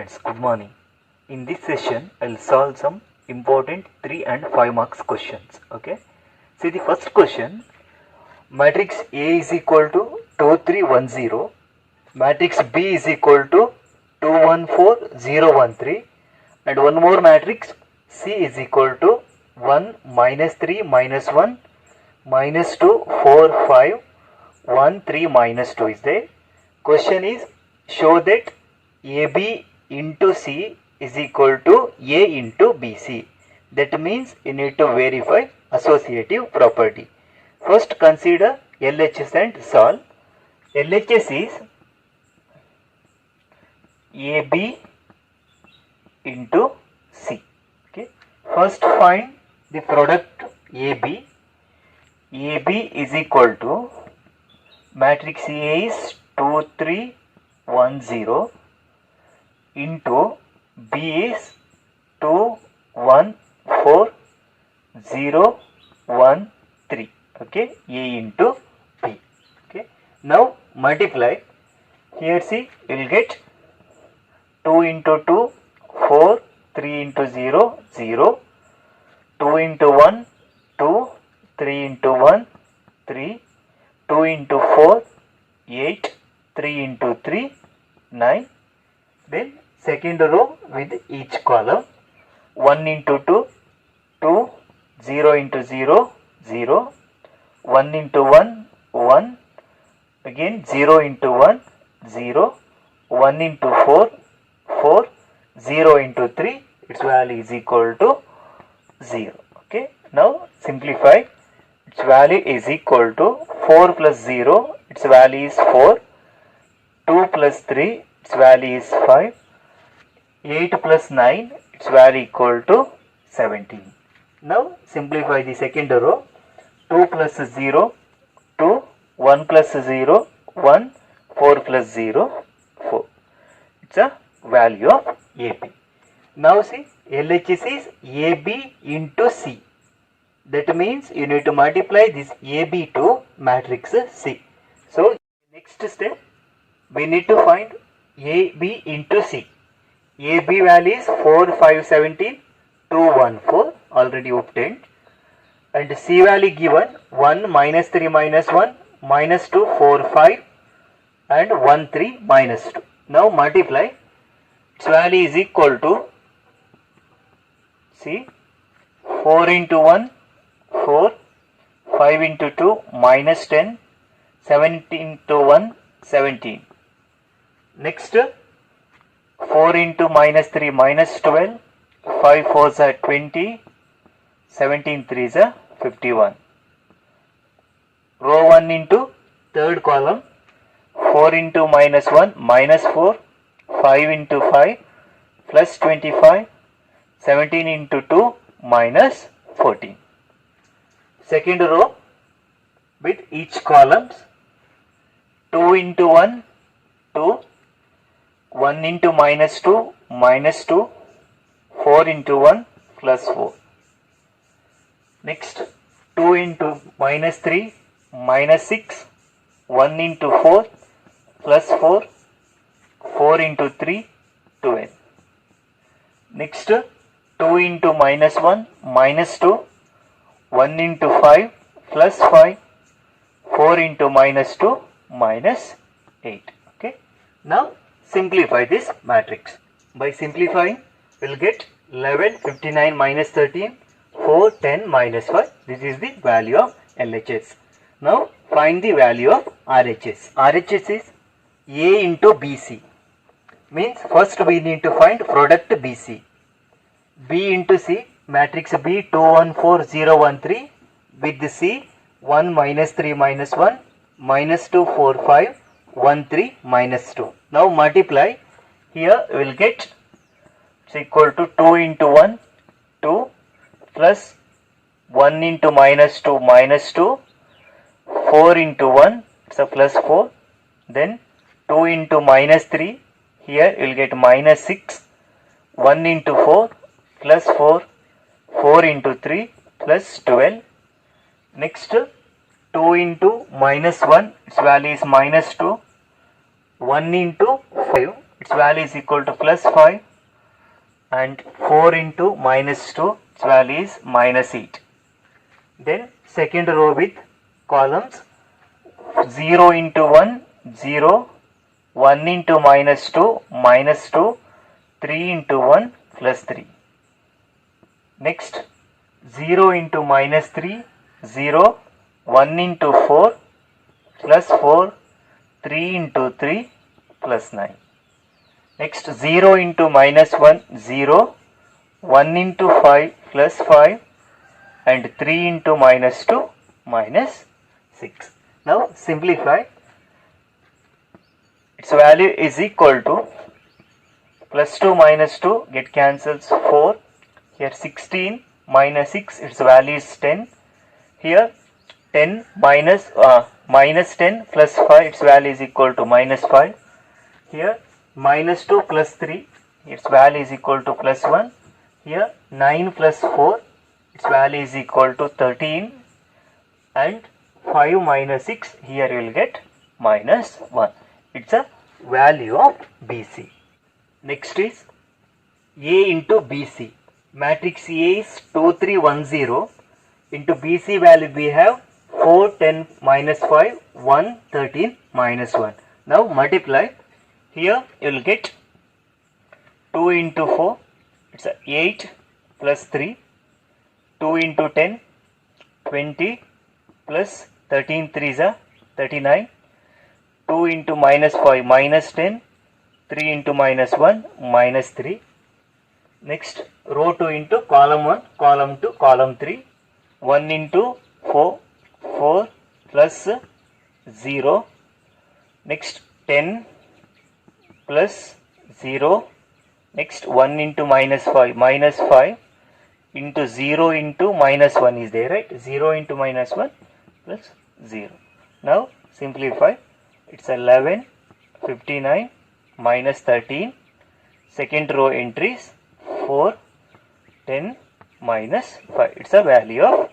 students, good morning. In this session, I'll solve some important 3 and 5 marks questions. Okay. See the first question. Matrix A is equal to 2 3 1 0. Matrix B is equal to 2 1 4 0 1 3. And one more matrix C is equal to 1 minus 3 minus 1 minus 2 4 5 1 3 minus 2 is there. Question is, show that AB into C is equal to A into BC. That means you need to verify associative property. First consider LHS and solve. LHS is AB into C. Okay. First find the product AB. AB is equal to matrix A is 2 3 1 0 into B is 2 1 4 0 1 3. Okay, A into B. Okay, now multiply. Here see, you will get 2 into 2 4, 3 into 0 0, 2 into 1 2, 3 into 1 3, 2 into 4 8, 3 into 3 9. Then second row with each column. 1 into 2 2, 0 into 0 0, 1 into 1 1, again 0 into 1 0, 1 into 4 4, 0 into 3, its value is equal to 0. Okay, now simplify. Its value is equal to 4 plus 0, its value is 4, 2 plus 3, its value is 5, 8 plus 9, its value equal to 17. Now simplify the second row. 2 plus 0, 2, 1 plus 0, 1, 4 plus 0, 4. It's a value of AB. Now see, LHS is AB into C. That means you need to multiply this AB to matrix C. So next step, we need to find AB into C. AB value is 4 5 17, 2 1 4, already obtained. And C value given 1 minus 3 minus 1 minus 2 4 5 and 1 3 minus 2. Now multiply. Its value is equal to, see, 4 into 1 4, 5 into 2 minus 10, 17 into 1 17. Next, 4 into minus 3 minus 12, 5 4s are 20, 17 3s are 51. Row 1 into third column, 4 into minus 1 minus 4, 5 into 5 plus 25, 17 into 2 minus 14. Second row with each columns, 2 into 1 2, 1 into minus 2 minus 2, 4 into 1 plus 4. Next, 2 into minus 3 minus 6, 1 into 4 plus 4, 4 into 3 12. Next, 2 into minus 1 minus 2, 1 into 5 plus 5, 4 into minus 2 minus 8. Okay. Now simplify this matrix. By simplifying, we will get 11 59 minus 13, 4 10 minus 5. This is the value of LHS. Now find the value of RHS. RHS is A into BC. Means first we need to find product BC. B into C, matrix B 2 1 4 0 1 3 with the C 1 minus 3 minus 1 minus 2 4 5 1 3 minus 2. Now multiply. Here we will get, it's equal to 2 into 1 2 plus 1 into minus 2 minus 2, 4 into 1, it's a plus 4, then 2 into minus 3, here you will get minus 6, 1 into 4 plus 4, 4 into 3 plus 12. Next, 2 into minus 1, its value is minus 2, 1 into 5, its value is equal to plus 5, and 4 into minus 2, its value is minus 8. Then second row with columns 0 into 1, 0, 1 into minus 2, minus 2, 3 into 1, plus 3. Next 0 into minus 3, 0, 1 into 4, plus 4, 3 into 3, plus 9. Next 0 into minus 1, 0, 1 into 5, plus 5, and 3 into minus 2, minus 6. Now simplify. Its value is equal to plus 2 minus 2 get cancels 4. Here 16 minus 6, its value is 10. Here 10 minus 10 plus 5, its value is equal to minus 5. Here minus 2 plus 3, its value is equal to plus 1. Here 9 plus 4, its value is equal to 13. And 5 minus 6, here you will get minus 1. It's a value of BC. Next is A into BC. Matrix A is 2, 3, 1, 0. Into BC value we have 4, 10, minus 5, 1, 13, minus 1. Now multiply. Here you will get 2 into 4, it's 8 plus 3, 2 into 10, 20, plus 13 3 is 39, 2 into minus 5, minus 10, 3 into minus 1, minus 3. Next row 2 into column 1, column 2, column 3, 1 into 4, 4 plus 0. Next 10 plus 0. Next 1 into minus 5, minus 5 into 0 into minus 1 is there, right? 0 into minus 1 plus 0. Now simplify. It's 11, 59, minus 13. Second row entries 4, 10, minus 5. It's a value of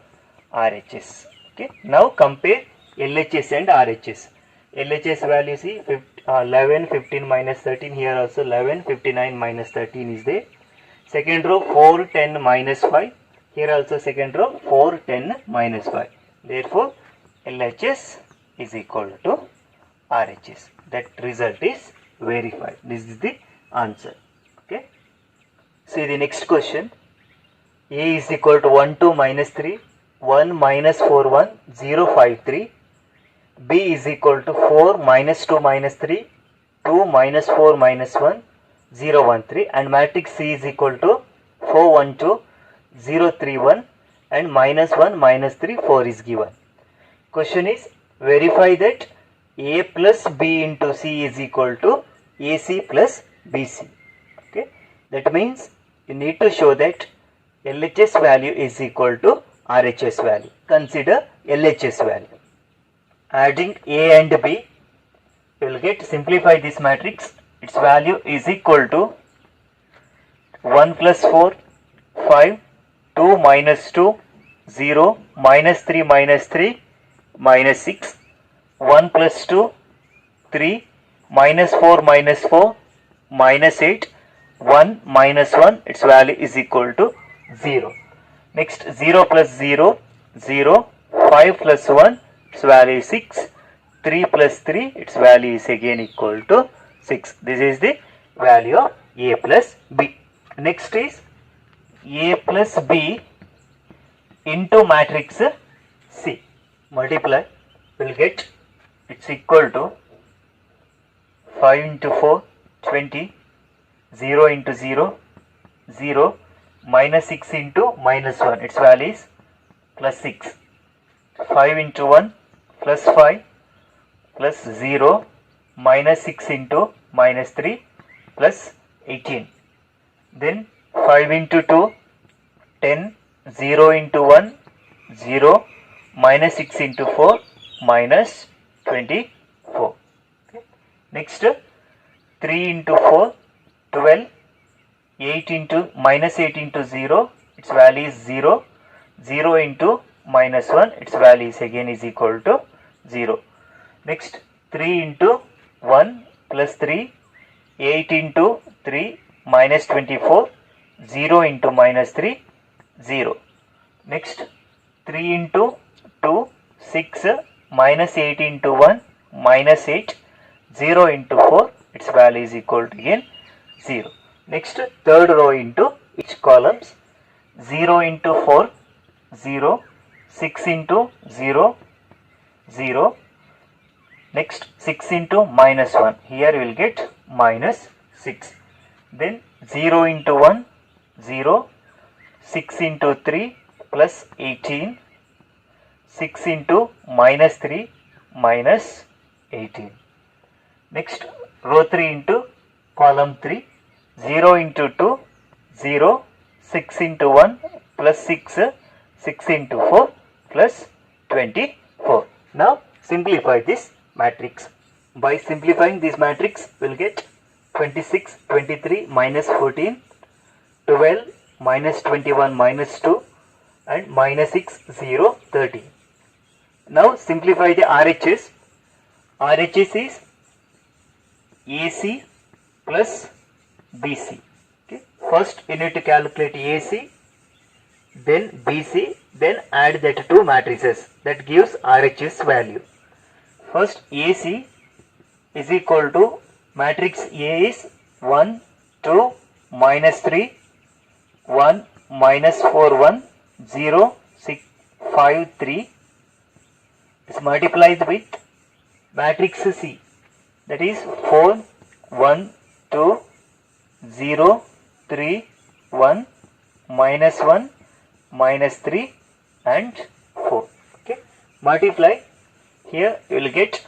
RHS. Okay. Now compare LHS and RHS. LHS value is 11, 15, minus 13. Here also 11, 59, minus 13 is there. Second row 4, 10, minus 5. Here also second row 4, 10, minus 5. Therefore LHS is equal to RHS. That result is verified. This is the answer. Okay. See the next question. A is equal to 1, 2, minus 3, 1, minus 4, 1, 0, 5, 3. B is equal to 4, minus 2, minus 3, 2, minus 4, minus 1, 0, 1, 3. And matrix C is equal to 4, 1, 2, 0, 3, 1, and minus 1, minus 3, 4 is given. Question is, verify that A plus B into C is equal to AC plus BC. Okay. That means you need to show that LHS value is equal to RHS value. Consider LHS value. Adding A and B, you will get, simplify this matrix. Its value is equal to 1 plus 4, 5, 2 minus 2, 0, minus 3 minus 3, minus 6, 1 plus 2, 3, minus 4 minus 4, minus 8, 1 minus 1, its value is equal to 0. Next 0 plus 0, 0, 5 plus 1, its value is 6, 3 plus 3, its value is again equal to 6. This is the value of A plus B. Next is A plus B into matrix C. Multiply, will get, it's equal to 5 into 4, 20, 0 into 0, 0, minus 6 into minus 1, its value is plus 6, 5 into 1, plus 5, plus 0, minus 6 into minus 3, plus 18. Then 5 into 2, 10, 0 into 1, 0, minus 6 into 4, minus 24. Okay. Next 3 into 4, 12, 8 into minus 8 into 0, its value is 0, 0 into minus 1, its value is again is equal to 0. Next 3 into 1 plus 3, 8 into 3 minus 24, 0 into minus 3, 0. Next 3 into 2, 6, minus 8 into 1, minus 8, 0 into 4, its value is equal to again 0. Next third row into each columns, 0 into 4, 0, 6 into 0, 0. Next 6 into minus 1, here we will get minus 6. Then 0 into 1, 0, 6 into 3 plus 18, 6 into minus 3 minus 18. Next row 3 into column 3, 0 into 2, 0, 6 into 1 plus 6, 6 into 4 plus 24. Now simplify this matrix. By simplifying this matrix, we will get 26, 23 minus 14, 12 minus 21 minus 2 and minus 6, 0, 13. Now simplify the RHS. RHS is AC plus BC. Okay. First you need to calculate AC, then BC, then add that two matrices. That gives RHS value. First AC is equal to matrix A is 1, 2, minus 3, 1, minus 4, 1, 0, 6, 5, 3 is multiplied with matrix C, that is 4, 1, 2, 0, 3, 1, minus 1, minus 3 and 4. Okay. Multiply. Here you will get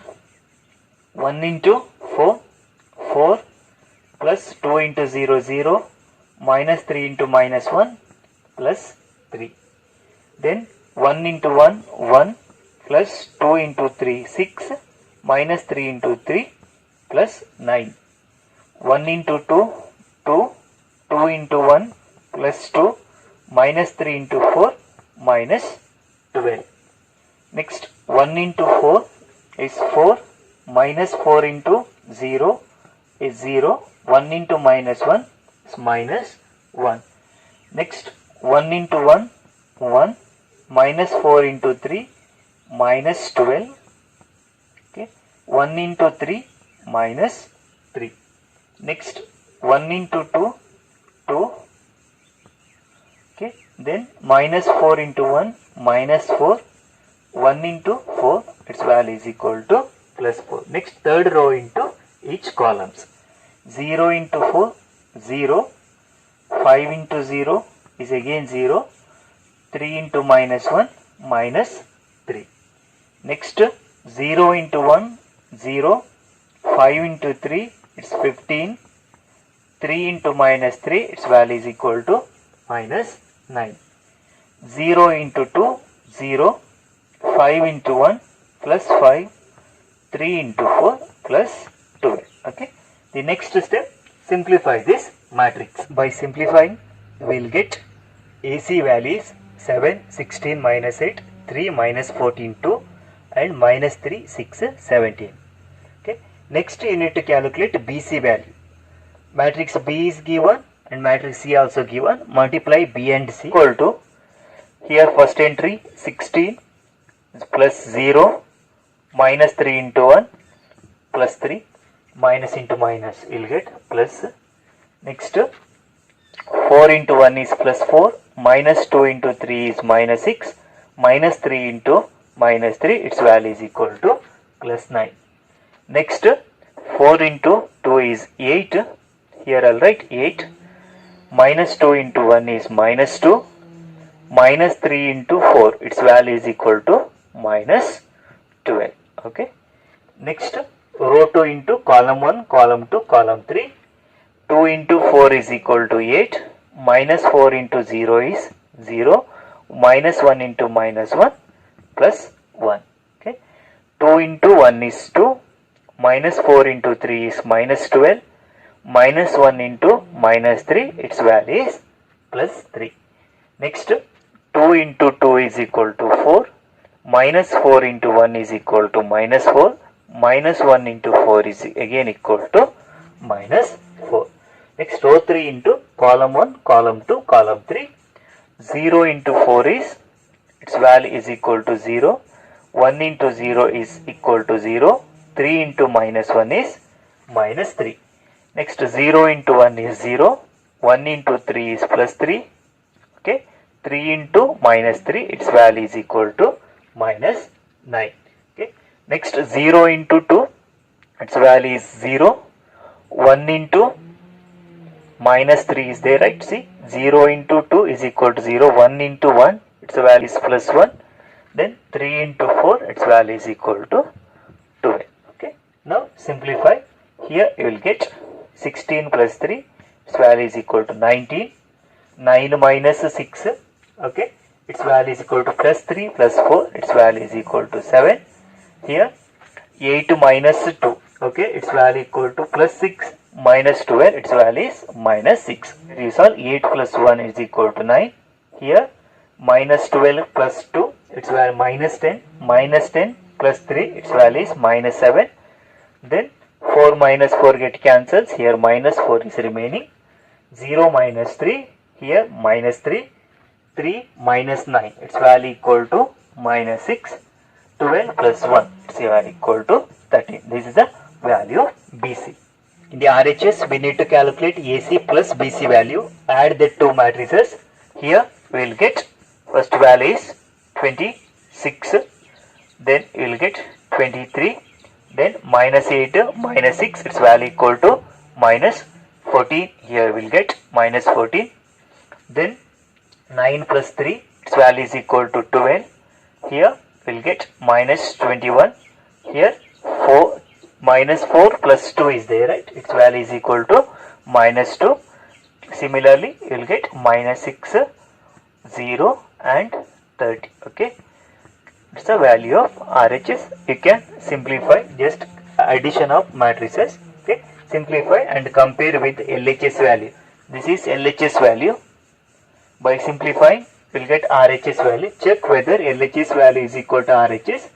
1 into 4, 4 plus 2 into 0, 0, minus 3 into minus 1 plus 3. Then 1 into 1, 1 plus 2 into 3, 6, minus 3 into 3 plus 9. 1 into 2, 2, 2 into 1 plus 2, minus 3 into 4 minus 12. Next 1 into 4 is 4, minus 4 into 0 is 0, 1 into minus 1 is minus 1. Next 1 into 1, 1, minus 4 into 3 minus 12. Okay. 1 into 3 minus 3. Next 1 into 2, 2. Okay. Then minus 4 into 1 minus 4. 1 into 4, its value is equal to plus 4. Next third row into each columns. 0 into 4, 0. 5 into 0 is again 0. 3 into minus 1, minus 3. Next 0 into 1, 0. 5 into 3, it's 15. 3 into minus 3, its value is equal to minus 9. 0 into 2, 0. 5 into 1 plus 5, 3 into 4 plus 12. Okay. The next step, simplify this matrix. By simplifying, we will get AC values 7, 16, minus 8, 3, minus 14, 2 and minus 3, 6, 17. Okay. Next you need to calculate BC value. Matrix B is given and matrix C also given. Multiply B and C equal to, here first entry 16 plus 0, minus 3 into 1 plus 3, minus into minus you will get plus. Next 4 into 1 is plus 4, minus 2 into 3 is minus 6, minus 3 into minus 3, its value is equal to plus 9. Next 4 into 2 is 8, here I'll write 8, minus 2 into 1 is minus 2, minus 3 into 4, its value is equal to minus 12. Okay. Next row 2 into column 1, column 2, column 3. 2 into 4 is equal to 8, minus 4 into 0 is 0, minus 1 into minus 1 plus 1. Okay. 2 into 1 is 2, minus 4 into 3 is minus 12, minus 1 into minus 3, its value is plus 3. Next 2 into 2 is equal to 4, minus 4 into 1 is equal to minus 4, minus 1 into 4 is again equal to minus row 3 into column 1, column 2, column 3. 0 into 4 is, its value is equal to 0. 1 into 0 is equal to 0. 3 into minus 1 is minus 3. Next 0 into 1 is 0. 1 into 3 is plus 3. Okay. 3 into minus 3, its value is equal to minus 9. Okay. Next 0 into 2, its value is 0. 1 into minus 3 is there, right? See, 0 into 2 is equal to 0. 1 into 1, its value is plus 1. Then 3 into 4, its value is equal to 12. Okay. Now simplify. Here you will get 16 plus 3, its value is equal to 19. 9 minus 6, okay, its value is equal to plus 3 plus 4, its value is equal to 7. Here 8 minus 2, okay, its value equal to plus 6 minus 12, its value is minus 6. Resolve. 8 plus 1 is equal to 9. Here minus 12 plus 2, its value minus 10. Minus 10 plus 3, its value is minus 7. Then 4 minus 4 get cancels. Here minus 4 is remaining. 0 minus 3, here minus 3. 3 minus 9, its value equal to minus 6. 12 plus 1, its value equal to 13. This is the value of BC. In the RHS, we need to calculate AC plus BC value. Add the two matrices. Here we will get first value is 26. Then you will get 23. Then minus 8 minus 6, its value equal to minus 14. Here we will get minus 14. Then 9 plus 3, its value is equal to 12. Here we will get minus 21. Here 4 minus 4 plus 2 is there, right? Its value is equal to minus 2. Similarly, you will get minus 6, 0 and 30. Okay. It's the value of RHS. You can simplify just addition of matrices. Okay. Simplify and compare with LHS value. This is LHS value. By simplifying, we will get RHS value. Check whether LHS value is equal to RHS.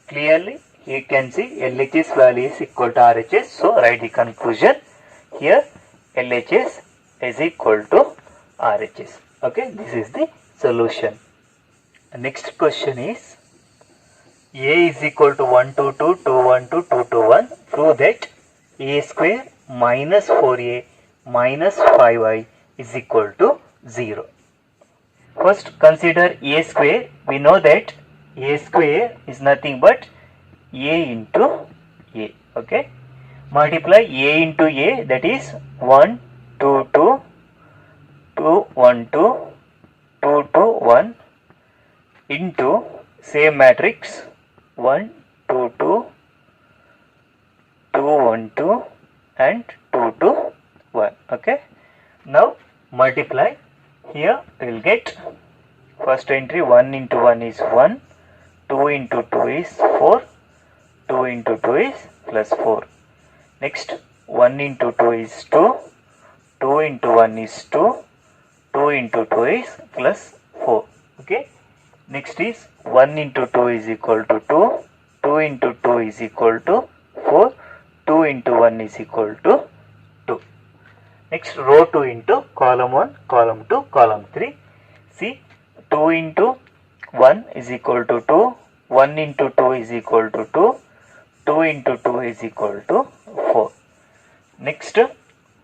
Clearly, you can see LHS value is equal to RHS. So, write the conclusion. Here, LHS is equal to RHS. Okay, this is the solution. The next question is, A is equal to 1, 2, 2, 2, 1, 2, 2, 2, 1. Prove that A square minus 4A minus 5I is equal to 0. First consider A square. We know that A square is nothing but A into A. Okay. Multiply A into A, that is 1, 2, 2, 2, 1, 2, 2, 2, 1 into same matrix 1, 2, 2, 2, 1, 2 and 2, 2, 1. Okay. Now multiply. Here we will get first entry 1 into 1 is 1, 2 into 2 is 4, 2 into 2 is plus 4. Next 1 into 2 is 2, 2 into 1 is 2, 2 into 2 is plus 4. Okay. Next is 1 into 2 is equal to 2, 2 into 2 is equal to 4, 2 into 1 is equal to 2. Next row 2 into column 1, column 2, column 3. See, 2 into 1 is equal to 2, 1 into 2 is equal to 2, 2 into 2 is equal to 4. Next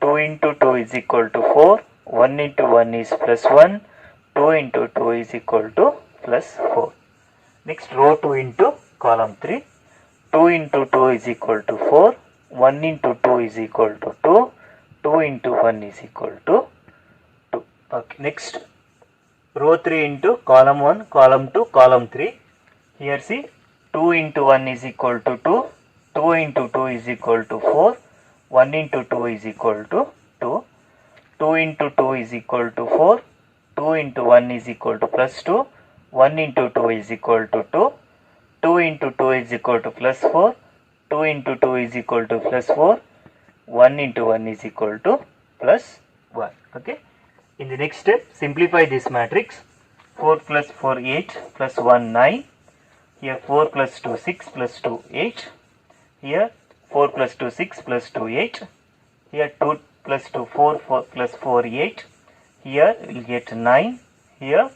2 into 2 is equal to 4, 1 into 1 is plus 1, 2 into 2 is equal to plus 4. Next row 2 into column 3, 2 into 2 is equal to 4, 1 into 2 is equal to 2, 2 into 1 is equal to 2. Okay. Next row 3 into column 1, column 2, column 3. Here see, 2 into 1 is equal to 2, 2 into 2 is equal to 4, 1 into 2 is equal to 2, 2 into 2 is equal to 4, 2 into 1 is equal to plus 2, 1 into 2 is equal to 2, 2 into 2 is equal to plus 4, 2 into 2 is equal to plus 4, 1 into 1 is equal to plus 1. Okay. In the next step, simplify this matrix. 4 plus 4, 8, plus 1, 9. Here 4 plus 2, 6, plus 2, 8. Here 4 plus 2, 6, plus 2, 8. Here 2 plus 2, 4, 4 plus 4, 8. Here we will get 9. Here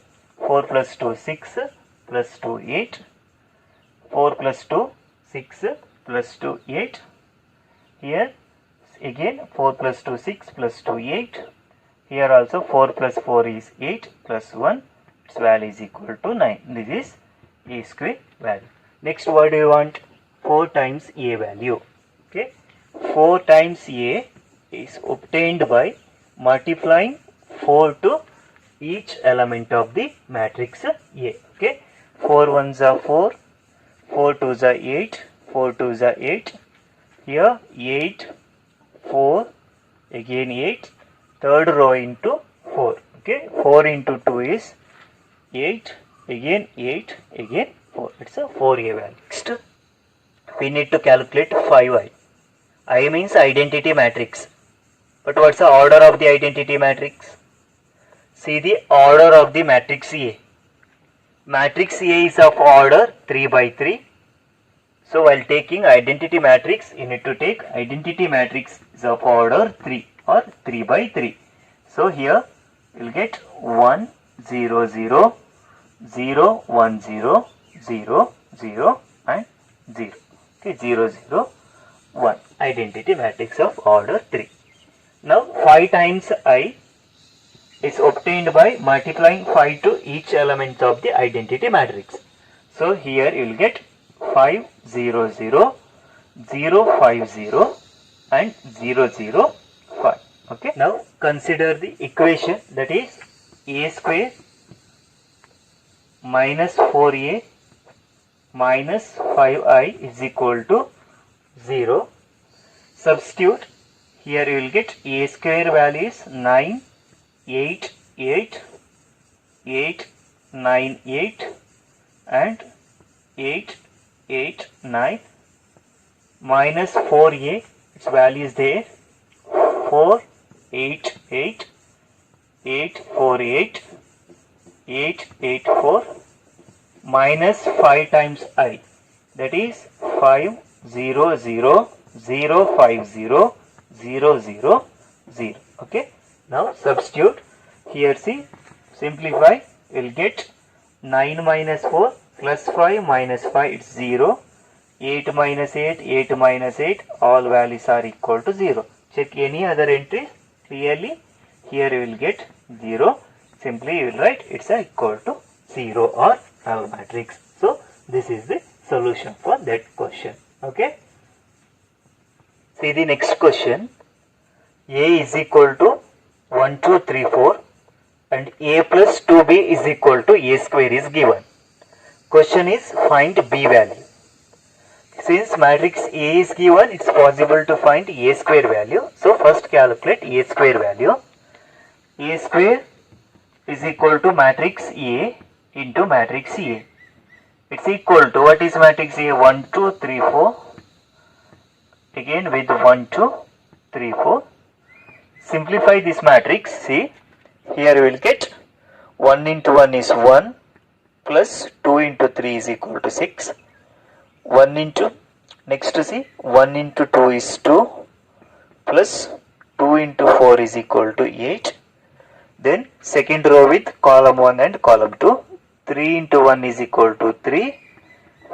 4 plus 2, 6 plus 2, 8. 4 plus 2, 6 plus 2, 8. Here again 4 plus 2, 6 plus 2, 8. Here also 4 plus 4 is 8 plus 1. Its value is equal to 9. This is a square value. Next, what do you want? 4 times a value. Okay. 4 times a is obtained by multiplying 4 to each element of the matrix A. Okay. 4 ones are 4, 4 twos are 8, 4 twos are 8. Here 8, 4, again 8. Third row into 4. Okay. 4 into 2 is 8, again 8, again 4. It's a 4a value. Next, we need to calculate 5i. I means identity matrix. But what's the order of the identity matrix? See the order of the matrix A. Matrix A is of order 3 by 3. So while taking identity matrix, you need to take identity matrix is of order 3 or 3 by 3. So here you will get 1, 0, 0, 0, 1, 0, 0, 0 and 0. Okay, 0, 0, 1. Identity matrix of order 3. Now 5 times I is obtained by multiplying 5 to each element of the identity matrix. So here you will get 5, 0, 0, 0, 5, 0 and 0, 0, 5. Okay. Now consider the equation, that is a square minus 4a minus 5i is equal to 0. Substitute. Here you will get a square value is 9, 8, 8, 8, 9, 8 and 8, 8, 9 minus 4a, its value is there, 4, 8, 8, 8, 4, 8, 8, 8, 4 minus 5 times I, that is 5, 0, 0, 0, 5, 0, 0, 0, 0. Okay. Now substitute. Here see, simplify, you will get 9 minus 4 plus 5 minus 5, it's 0. 8 minus 8, 8 minus 8, all values are equal to 0. Check any other entries. Clearly, here you will get 0. Simply you will write it's equal to 0 or our matrix. So, this is the solution for that question. Okay. See the next question. A is equal to 1, 2, 3, 4 and a plus 2b is equal to a square is given. Question is find b value. Since matrix A is given, it's possible to find a square value. So first calculate a square value. A square is equal to matrix A into matrix A. It's equal to, what is matrix A? 1, 2, 3, 4. Again with 1, 2, 3, 4. Simplify this matrix. See, here you will get 1 into 1 is 1 plus 2 into 3 is equal to 6. 1 into, next to see, 1 into 2 is 2 plus 2 into 4 is equal to 8. Then second row with column 1 and column 2. 3 into 1 is equal to 3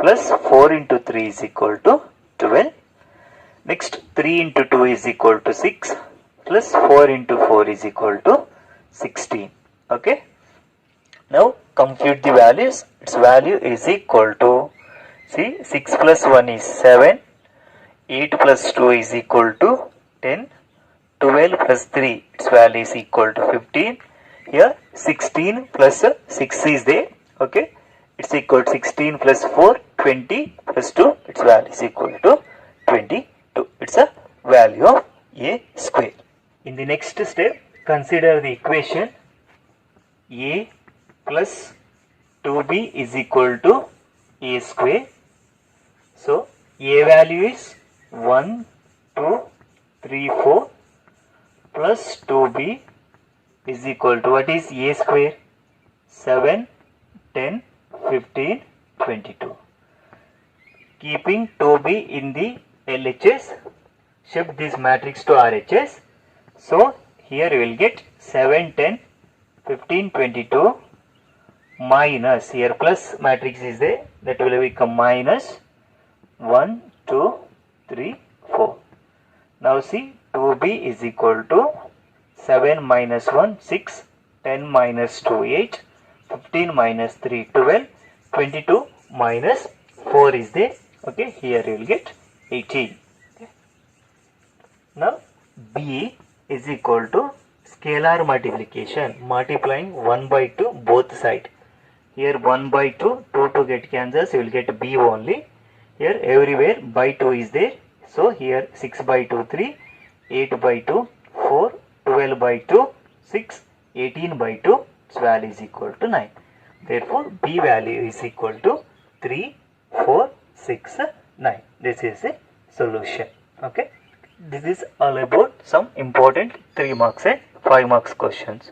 plus 4 into 3 is equal to 12. Next 3 into 2 is equal to 6 plus 4 into 4 is equal to 16. Okay. Now compute the values. Its value is equal to, see, 6 plus 1 is 7, 8 plus 2 is equal to 10, 12 plus 3, its value is equal to 15. Here 16 plus 6 is there. Okay. It's equal to 16 plus 4, 20 plus 2, its value is equal to 22. It's a value of a square. In the next step, consider the equation a plus 2b is equal to a square. So a value is 1, 2, 3, 4 plus 2b is equal to, what is a square? 7, 10, 15, 22. Keeping 2b in the LHS, shift this matrix to RHS. So here you will get 7, 10, 15, 22 minus, here plus matrix is there, that will become minus 1, 2, 3, 4. Now see, 2b is equal to 7 minus 1, 6, 10 minus 2, 8, 15 minus 3, 12, 22 minus 4 is there. Okay, here you will get 18. Okay. Now b is equal to scalar multiplication, multiplying 1 by 2 both sides. Here 1 by 2, 2 get cancels, you will get b only. Here everywhere by 2 is there. So here 6 by 2, 3, 8 by 2, 4, 12 by 2, 6, 18 by 2, its value is equal to 9. Therefore, B value is equal to 3, 4, 6, 9. This is a solution. Okay. This is all about some important 3 marks and 5 marks questions.